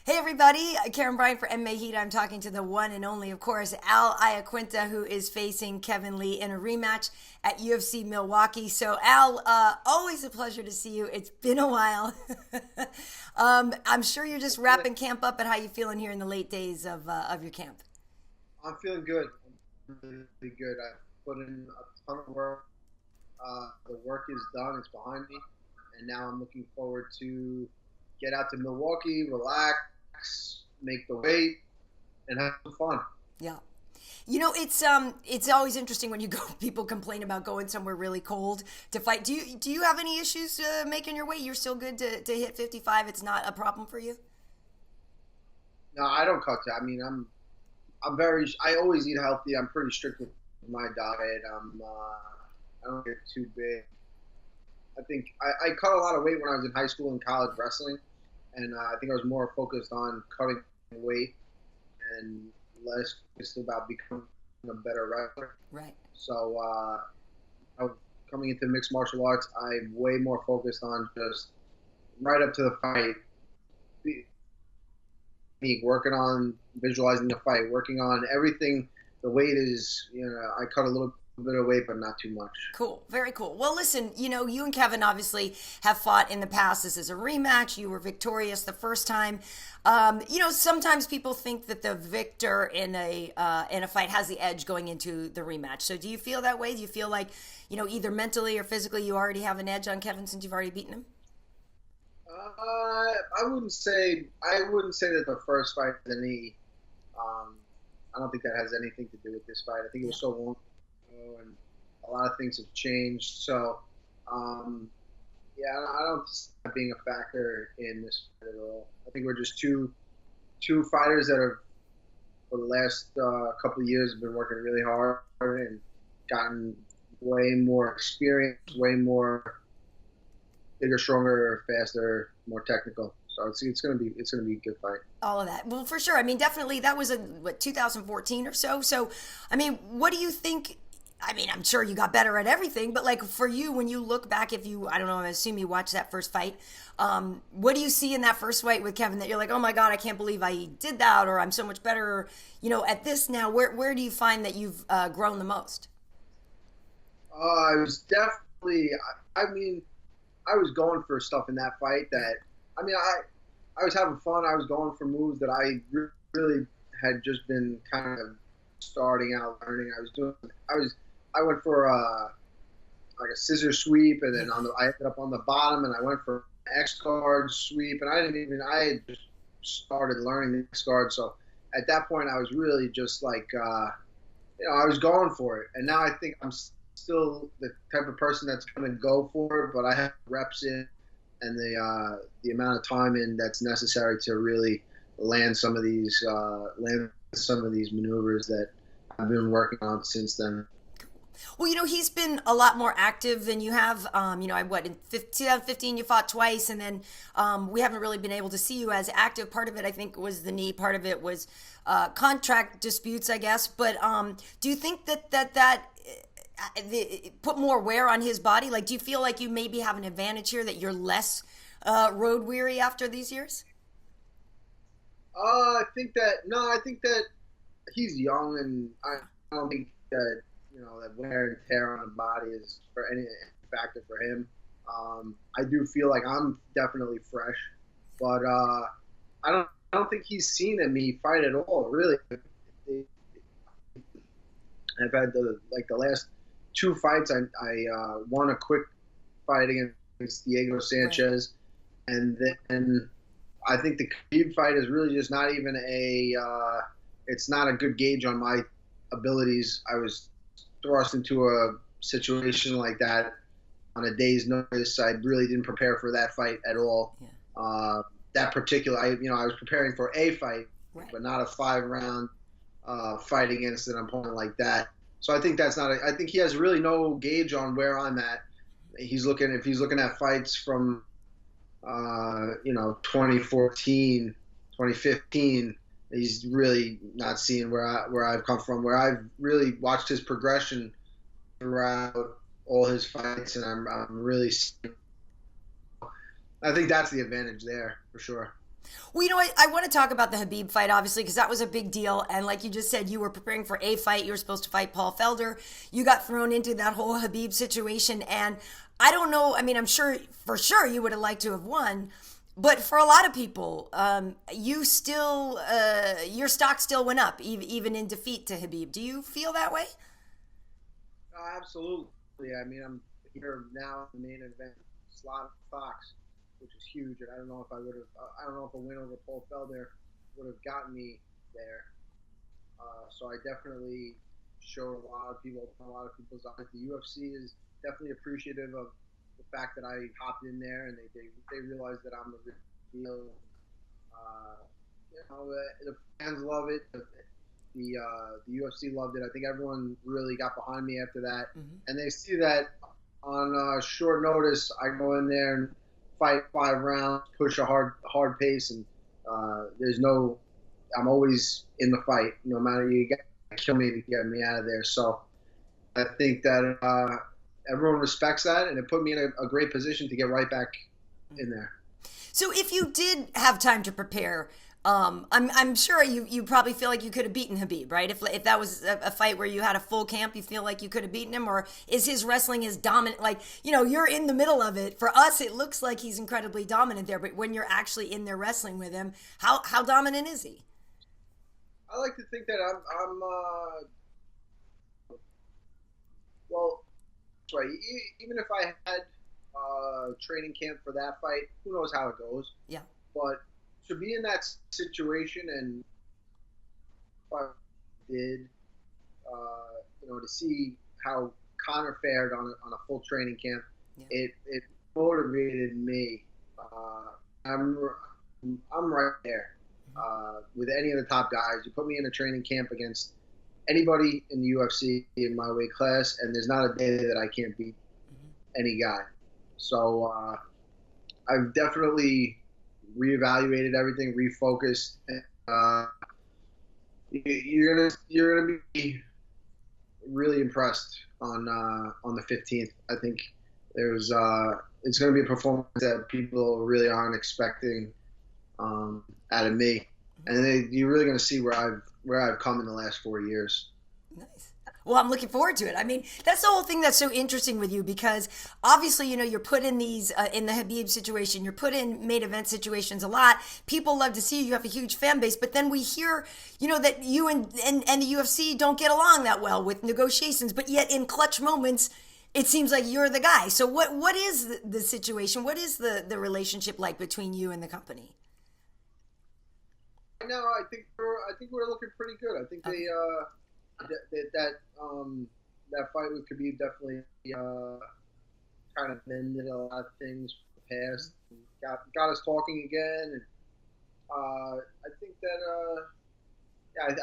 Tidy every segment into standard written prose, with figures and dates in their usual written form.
Hey everybody, Karyn Bryant for MMA H.E.A.T. I'm talking to the one and only, of course, Al Iaquinta, who is facing Kevin Lee in a rematch at UFC Milwaukee. So Al, always a pleasure to see you. It's been a while. I'm sure you're just wrapping camp up, and how you feeling here in the late days of your camp? I'm feeling good. I'm really good. I put in a ton of work. The work is done. It's behind me, and now I'm looking forward to get out to Milwaukee, relax, make the weight, and have some fun. Yeah. It's always interesting when you go. People complain about going somewhere really cold to fight. Do you have any issues making your weight? You're still good to hit 55. It's not a problem for you. No, I don't cut. I mean, I'm very. I always eat healthy. I'm pretty strict with my diet. I don't get too big. I think I cut a lot of weight when I was in high school and college wrestling, and I think I was more focused on cutting weight and less focused about becoming a better wrestler. Right. So coming into mixed martial arts, I'm way more focused on just right up to the fight, working on visualizing the fight, working on everything. The weight is, I cut a little bit of weight, but not too much. Cool. Very cool. Well, listen, you and Kevin obviously have fought in the past. This is a rematch. You were victorious the first time. Sometimes people think that the victor in a fight has the edge going into the rematch. So do you feel that way? Do you feel like, either mentally or physically you already have an edge on Kevin since you've already beaten him? I wouldn't say that the first fight had any. I don't think that has anything to do with this fight. I think it was so long ago, and a lot of things have changed. So, I don't see that being a factor in this fight at all. I think we're just two fighters that have, for the last couple of years, have been working really hard and gotten way more experience, way more bigger, stronger, faster, more technical. So it's gonna be a good fight. All of that. Well, for sure. I mean, definitely that was 2014 or so. So, I mean, what do you think? I mean, I'm sure you got better at everything, but like for you, when you look back, I don't know, I assume you watched that first fight. What do you see in that first fight with Kevin that you're like, oh my God, I can't believe I did that, or I'm so much better, at this now? Where do you find that you've grown the most? I was definitely. I mean, I was going for stuff in that fight that. I mean, I was having fun. I was going for moves that I really had just been kind of starting out learning. I went for like a scissor sweep, and then I ended up on the bottom, and I went for an X guard sweep, and I had just started learning the X guard. So at that point, I was really just like, I was going for it. And now I think I'm still the type of person that's going to go for it, but I have reps in and the amount of time in that's necessary to really land some of these maneuvers that I've been working on since then. Well, he's been a lot more active than you have. In 2015 you fought twice, and then we haven't really been able to see you as active. Part of it, I think, was the knee. Part of it was contract disputes, I guess. But do you think that put more wear on his body? Like, do you feel like you maybe have an advantage here, that you're less road weary after these years? I think that he's young, and I don't think that that wear and tear on the body is for any factor for him. I do feel like I'm definitely fresh, but I don't think he's seen me fight at all. Really, I've had the last two fights. I won a quick fight against Diego Sanchez, and then I think the Khabib fight is really just not even it's not a good gauge on my abilities. I was thrust into a situation like that on a day's notice. I really didn't prepare for that fight at all. Yeah. That particular, I was preparing for a fight, right, but not a 5-round fight against an opponent like that. So I think that's not. I think he has really no gauge on where I'm at. If he's looking at fights from 2014, 2015, he's really not seeing where I've come from, where I've really watched his progression throughout all his fights, and I'm really. I think that's the advantage there for sure. Well, I want to talk about the Khabib fight, obviously, because that was a big deal. And like you just said, you were preparing for a fight. You were supposed to fight Paul Felder. You got thrown into that whole Khabib situation. And I don't know. I mean, I'm sure, for sure, you would have liked to have won. But for a lot of people, you still, your stock still went up, even in defeat to Khabib. Do you feel that way? Absolutely. I mean, I'm here now in the main event slot Fox, which is huge. And I don't know if I would have. I don't know if a win over Paul Felder would have gotten me there. So I definitely showed a lot of people's eyes. The UFC is definitely appreciative of the fact that I hopped in there, and they realize that I'm the real deal. The fans love it. The UFC loved it. I think everyone really got behind me after that, and they see that on short notice, I go in there and fight 5 rounds, push a hard pace, and I'm always in the fight. No matter, you got to kill me to get me out of there. So I think that everyone respects that, and it put me in a great position to get right back in there. So if you did have time to prepare, I'm sure you probably feel like you could have beaten Khabib, right? If that was a fight where you had a full camp, you feel like you could have beaten him, or is his wrestling as dominant? Like, you're in the middle of it. For us, it looks like he's incredibly dominant there, but when you're actually in there wrestling with him, how dominant is he? I like to think that I'm well, right. Even if I had training camp for that fight, who knows how it goes? Yeah. But to be in that situation and what I did, to see how Conor fared on a full training camp, it motivated me. I'm right there with any of the top guys. You put me in a training camp against anybody in the UFC in my weight class, and there's not a day that I can't beat any guy. So I've definitely reevaluated everything, refocused. You're gonna be really impressed on the 15th. I think it's gonna be a performance that people really aren't expecting out of me, and you're really gonna see where I've come in the last 4 years. Nice. Well, I'm looking forward to it. I mean, that's the whole thing that's so interesting with you, because obviously, you're put in these, in the Khabib situation, you're put in main event situations a lot. People love to see you. You have a huge fan base, but then we hear, that you and the UFC don't get along that well with negotiations, but yet in clutch moments, it seems like you're the guy. So what is the situation? What is the relationship like between you and the company? No, I think we're looking pretty good. I think that fight with Khabib definitely kind of mended a lot of things from the past. And got us talking again, and I think that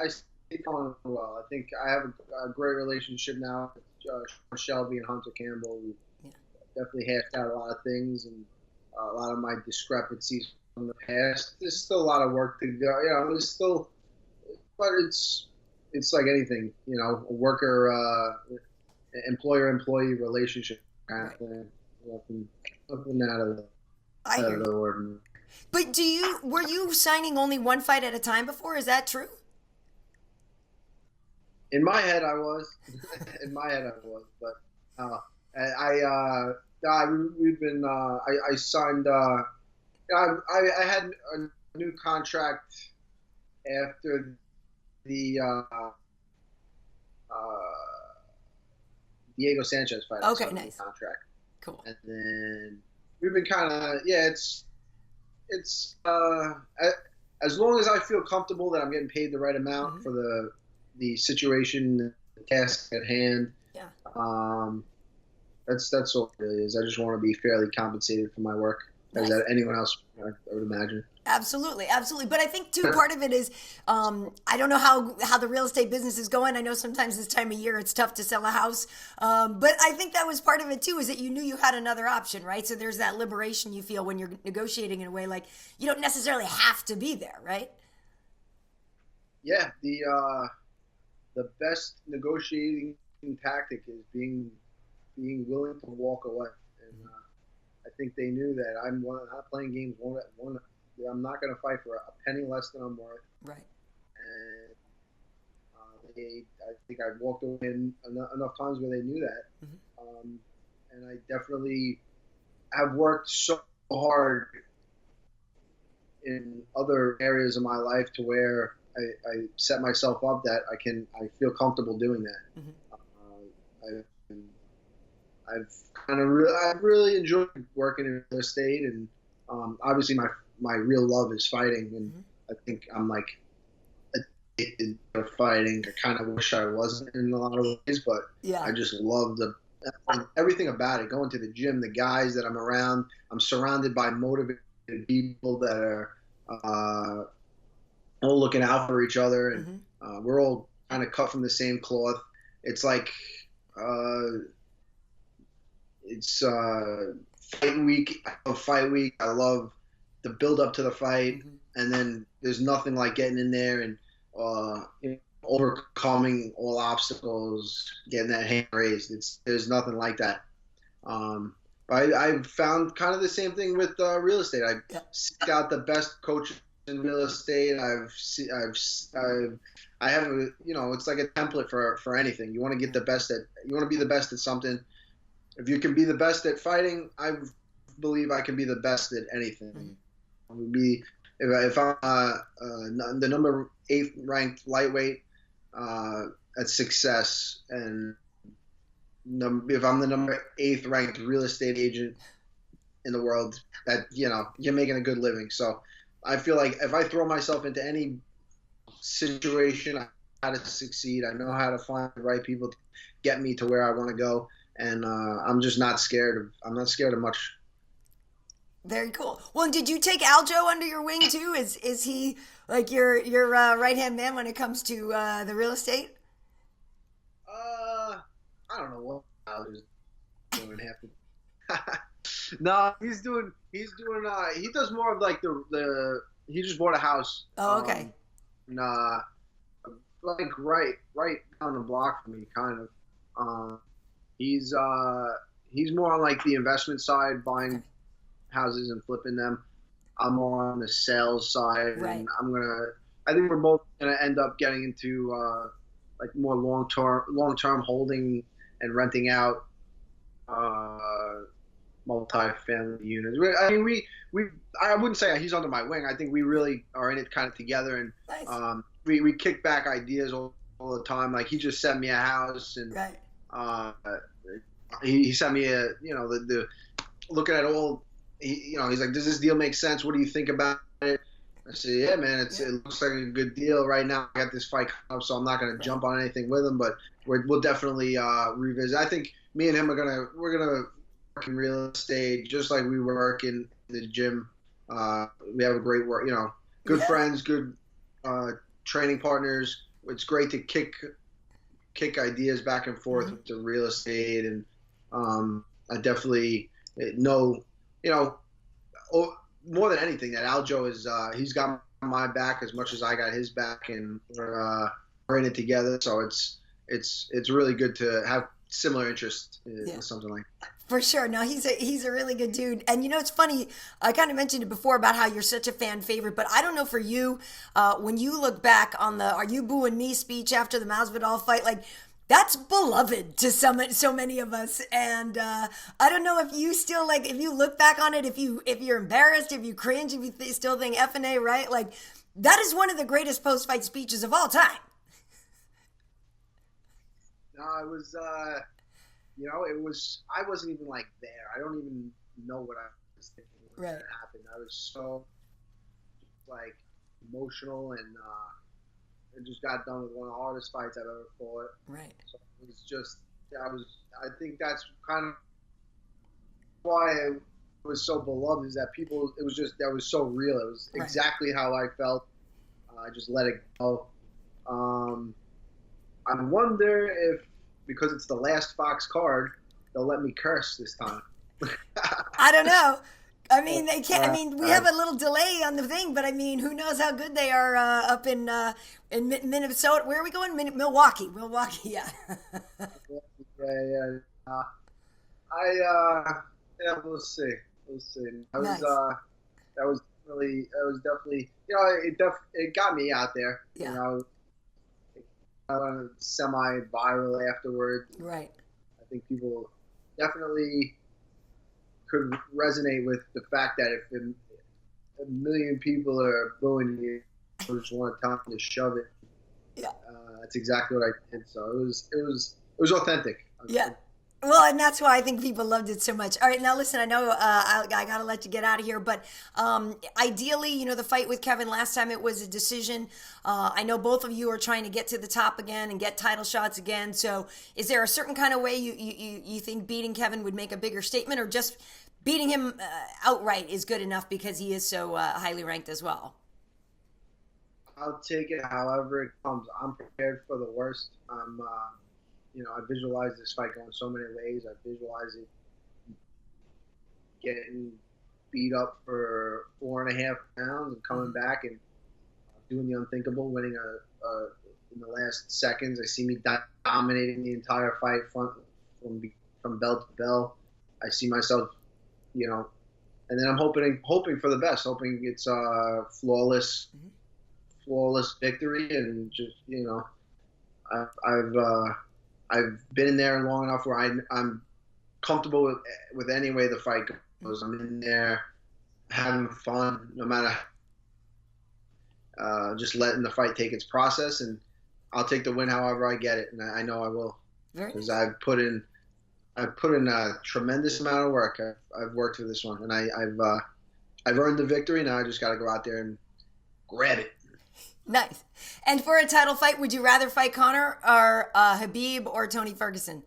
I see it going well. I think I have a great relationship now with Sean Shelby and Hunter Campbell. We definitely hashed out a lot of things and a lot of my discrepancies from the past. There's still a lot of work to go. There's still, but it's like anything, a worker, employer-employee relationship kind of thing. Nothing out of the ordinary. But were you signing only one fight at a time before? Is that true? In my head, I was. But I signed. I had a new contract after the Diego Sanchez fight. Okay, nice. Contract. Cool. And then we've been kind of it's as long as I feel comfortable that I'm getting paid the right amount for the situation, the task at hand. Yeah. That's all it really is. I just want to be fairly compensated for my work, as anyone else, I would imagine. Absolutely. But I think too, part of it is, I don't know how the real estate business is going. I know sometimes this time of year it's tough to sell a house, but I think that was part of it too. Is that you knew you had another option, right? So there's that liberation you feel when you're negotiating in a way like you don't necessarily have to be there, right? Yeah. The best negotiating tactic is being willing to walk away, and I think they knew that I'm not playing games one I'm not going to fight for a penny less than I'm worth. Right. And I think I walked away enough times where they knew that. And I definitely have worked so hard in other areas of my life to where I set myself up that I feel comfortable doing that. I've really enjoyed working in real estate, and obviously my real love is fighting, and I think I'm like addicted to fighting. I kind of wish I wasn't in a lot of ways, but I just love everything about it. Going to the gym, the guys that I'm around, I'm surrounded by motivated people that are all looking out for each other, and we're all kind of cut from the same cloth. It's like it's fight week. I love fight week. I love the build up to the fight, and then there's nothing like getting in there and overcoming all obstacles, getting that hand raised. There's nothing like that. I've found kind of the same thing with real estate. I seek out the best coaches in real estate. I have it's like a template for anything. You want to get the best you want to be the best at something. If you can be the best at fighting, I believe I can be the best at anything. If I'm the number 8 ranked lightweight, that's success. And if I'm the number 8th ranked real estate agent in the world, that you're making a good living. So I feel like if I throw myself into any situation, I know how to succeed. I know how to find the right people to get me to where I want to go, and I'm just not scared of much. Very cool. Well, did you take Aljo under your wing too? Is he like your right hand man when it comes to the real estate? I don't know what Aljo's doing half the. No, he's doing. He does more of like the. He just bought a house. Oh, okay. Like right down the block from me, kind of. He's more on like the investment side, buying houses and flipping them. I'm more on the sales side, and I think we're both gonna end up getting into like more long term holding and renting out multi-family units. I mean, I wouldn't say he's under my wing. I think we really are in it kind of together, and nice. We kick back ideas all the time. Like he just sent me a house, and he sent me the looking at all. He's like, does this deal make sense? What do you think about it? I said, yeah, man, it looks like a good deal right now. I got this fight coming up, so I'm not going to jump on anything with him, but we'll definitely revisit. I think me and him we're gonna work in real estate just like we work in the gym. We have a great work, good friends, good training partners. It's great to kick ideas back and forth with the real estate, and I definitely know, more than anything, that Aljo is he's got my back as much as I got his back, and we're in it together. So it's really good to have similar interests in something like that. For sure. No, he's a really good dude. And it's funny, I kind of mentioned it before about how you're such a fan favorite, but I don't know for you, when you look back on the "Are you booing me?" speech after the Masvidal fight, like that's beloved to so many of us. And I don't know if you still if you look back on it, if you're embarrassed, if you cringe, if you still think F&A, right? Like that is one of the greatest post-fight speeches of all time. No, it was, I wasn't even there. I don't even know what I was thinking when that happened. I was so emotional, and I just got done with one of the hardest fights I've ever fought. Right. So it was just, I think that's kind of why it was so beloved, is that that was so real. It was exactly how I felt. I just let it go. I wonder if, because it's the last Fox card, they'll let me curse this time. I don't know. I mean, they can't. I mean, we have a little delay on the thing, but I mean, who knows how good they are up in Minnesota? Where are we going? Milwaukee. Milwaukee, yeah. We'll see. That was definitely, it got me out there. Yeah. You know, I went semi-viral afterward. Right. I think people definitely could resonate with the fact that if a million people are booing you, I just want to tell them to shove it. Yeah. That's exactly what I did. So it was authentic. Yeah. Well, and that's why I think people loved it so much. All right, now listen, I know I got to let you get out of here, but ideally, the fight with Kevin last time, it was a decision. I know both of you are trying to get to the top again and get title shots again. So is there a certain kind of way you think beating Kevin would make a bigger statement, or just beating him outright is good enough because he is so highly ranked as well? I'll take it however it comes. I'm prepared for the worst. I visualize this fight going so many ways. I visualize it getting beat up for 4.5 rounds and coming back and doing the unthinkable, winning in the last seconds. I see me dominating the entire fight from bell to bell. I see myself, and then I'm hoping for the best, hoping it's a flawless victory, and just I've been in there long enough where I'm comfortable with any way the fight goes. I'm in there having fun, no matter just letting the fight take its process, and I'll take the win however I get it, and I know I will, because I've put in a tremendous amount of work. I've worked for this one, and I've earned the victory. Now I just got to go out there and grab it. Nice. And for a title fight, would you rather fight Conor or Khabib or Tony Ferguson?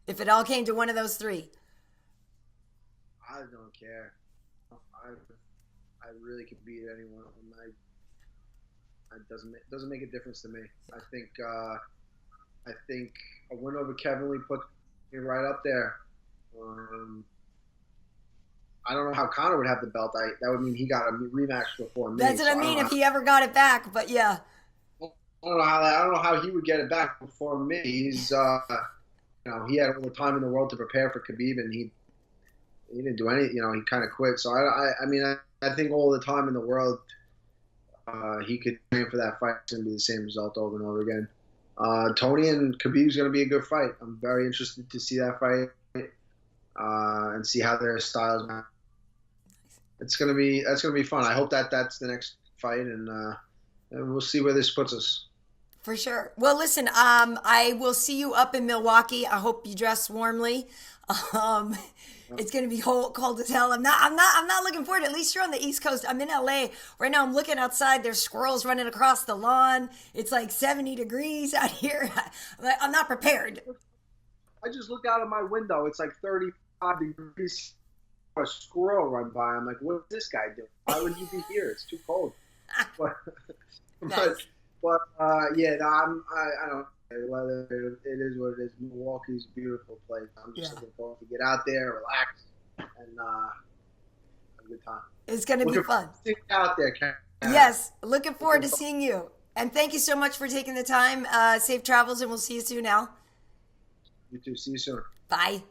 If it all came to one of those three. I don't care. I really could beat any one of them. It doesn't make a difference to me. I think a win over Kevin Lee puts me right up there. I don't know how Conor would have the belt. That would mean he got a rematch before me. That's what I mean, if he ever got it back. But yeah, I don't know how he would get it back before me. He's he had all the time in the world to prepare for Khabib, and he didn't do any. He kind of quit. So I think all the time in the world he could train for that fight. It's gonna be the same result over and over again. Tony and Khabib's gonna be a good fight. I'm very interested to see that fight and see how their styles match. That's gonna be fun. I hope that's the next fight, and we'll see where this puts us. For sure. Well, listen, I will see you up in Milwaukee. I hope you dress warmly. It's gonna be cold as hell. I'm not looking forward. At least you're on the East Coast. I'm in LA right now. I'm looking outside. There's squirrels running across the lawn. It's like 70 degrees out here. I'm not prepared. I just looked out of my window. It's like 35 degrees. A squirrel run by. I'm like, what's this guy doing? Why would you be here? It's too cold. But yeah, no, I don't. Whether it is what it is. Milwaukee's a beautiful place. I'm just looking forward to get out there, relax, and have a good time. It's going to be fun. Out there, Karen. Yes, looking forward to seeing you. And thank you so much for taking the time. Safe travels, and we'll see you soon, Al. You too. See you soon. Bye.